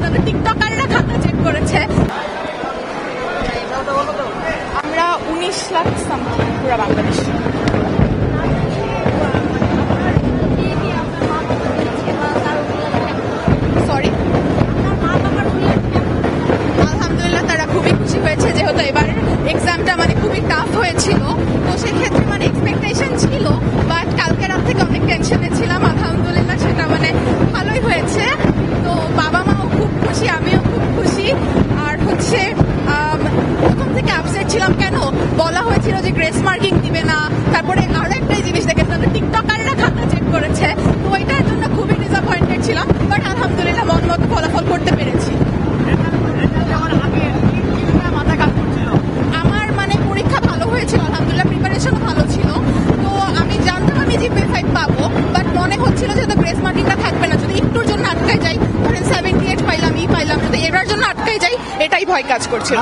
দেখেছে, টিকটকাররা খাতা চেক করেছে। আমরা 19 লাখ সামথিং পুরো বাংলাদেশ। সরি, আলহামদুলিল্লাহ তারা খুবই খুশি হয়েছে, যেহেতু এবার এক্সামটা মানে খুবই টাফ হয়েছিল, তো সেক্ষেত্রে মানে এক্সপেকটেশন ছিল, বাট কালকে রাত থেকে অনেক টেনশনে ছিলাম। আলহামদুলিল্লাহ সেটা মানে ভালোই হয়েছে। তো বাবা মাও খুব খুশি, আমিও খুব খুশি। আর হচ্ছে প্রথম থেকে আপসেট ছিলাম, কেন বলা হয়েছিল যে গ্রেস মার্কিং দিবে না, তারপরে আরো একটাই জিনিস দেখেছে, টিকটকাররা খাতা চেক করেছে, তো এটার জন্য খুবই ডিসঅ্যাপয়েন্টেড ছিলাম, বাট আলহামদুলিল্লাহ মন মতো ফলাফল করতে পেরেছি। আমার মানে পরীক্ষা ভালো হয়েছিল, আলহামদুলিল্লাহ প্রিপারেশনও ভালো ছিল। তো আমি জানতাম আমি জিপিএ 5 পাবো, বাট মনে হচ্ছিল যে গ্রেস মার্কিংটা থাকবে না, যদি একটুর জন্য আটকায় যাই, ধরেন 78 পাইলাম, পাইলাম, যদি এটার জন্য আটকায় যাই, এটাই ভয় কাজ করছিল।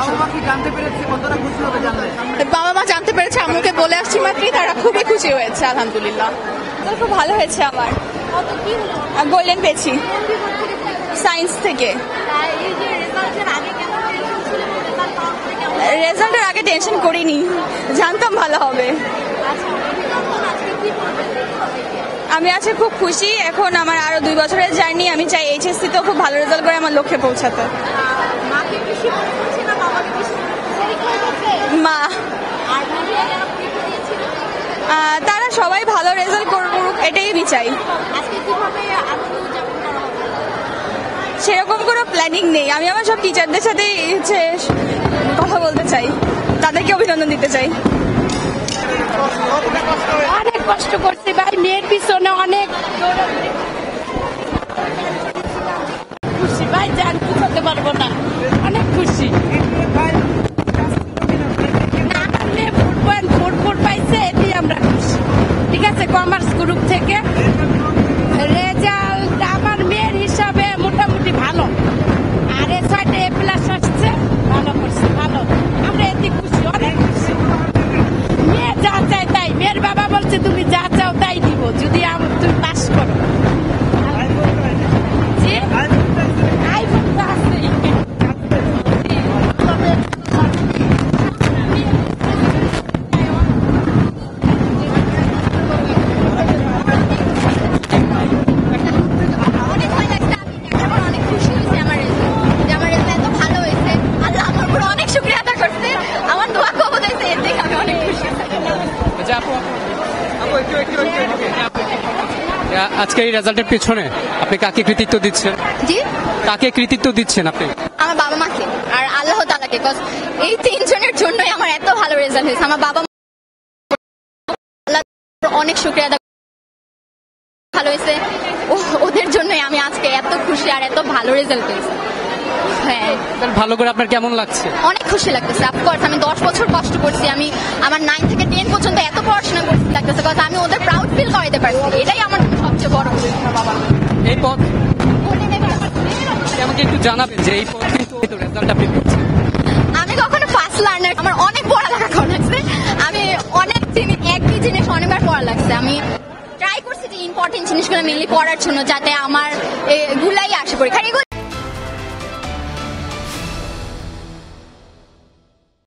বাবা মা জানতে পেরেছে, আম্মুকে বলে আসছি মাত্রই তারা খুবই খুশি হয়েছে, আলহামদুলিল্লাহ। খুব ভালো হয়েছে আমার, গোল্ডেন পেয়েছি সায়েন্স থেকে। রেজাল্টের আগে টেনশন করিনি, জানতাম ভালো হবে। আমি আজকে খুব খুশি। এখন আমার আরো 2 বছরের জার্নি, আমি চাই এইচএসসি তেও খুব ভালো রেজাল্ট করে আমার লক্ষ্যে পৌঁছাতে। মা তারা সবাই ভালো রেজাল্ট করুক, এটাই আমি চাই। সেরকম কোনো প্ল্যানিং নেই, আমি আমার সব টিচারদের সাথে কথা বলতে চাই, তাদেরকে অভিনন্দন দিতে চাই। অনেক কষ্ট করছি ভাই, মেয়ের পিছনে অনেক খুশি ভাই, জান বুঝতে পারবো না, অনেক খুশি। পাইছে এটি আমরা খুশি। ঠিক আছে, কমার্স গ্রুপ থেকে রেজাল্ট আমার মেয়ের হিসাবে মোটামুটি ভালো, আর 6টা A+ আসছে, ভালো করছে, ভালো। আমরা এতে খুশি, অনেক খুশি। মেয়ে যা চায় তাই, মেয়ের বাবা বলছে তুমি যা চাও তাই দিব, যদি তুমি পাস করো। আইফোন তো আছেই। আজকে এই রেজাল্টের পিছনে আপনি কাকে কৃতিত্ব দিচ্ছেন? জি, কাকে কৃতিত্ব দিচ্ছেন আপনি? আমার বাবা মাকে আর আল্লাহ তাআলাকে, কজ এই 3 জনের জন্যই আমার এত ভালো রেজাল্ট হয়েছে। আমার বাবা আল্লাহ অনেক শুকরিয়া আদা, ভালো হয়েছে ওদের জন্যই আমি আজকে এত খুশি আর এত ভালো রেজাল্ট পেয়েছি। হ্যাঁ, ভালো করে আপনার কেমন লাগছে? অনেক খুশি লাগতেছে। অফকোর্স আমি 10 বছর কষ্ট করছি, আমি আমার 9 থেকে 10 পর্যন্ত এত পড়াশোনা করতে লাগতেছে, কজ আমি ওদের প্রাউড ফিল করাইতে পারছি, এটাই আমার সবচেয়ে বড় বাবা। এই পথ আমাকে একটু জানাবেন যে এই পথ কিন্তু রেজাল্ট আপনি পেয়েছেন। আমি কখনো ফার্স্ট লার্নার, আমার অনেক পড়ালেখা করা লাগছে, আমি অনেক একই জিনিস অনেকবার পড়া লাগছে। আমি ট্রাই করছি যে ইম্পর্টেন্ট জিনিসগুলো মেনলি পড়ার জন্য, যাতে আমার এগুলাই আসে পরীক্ষা।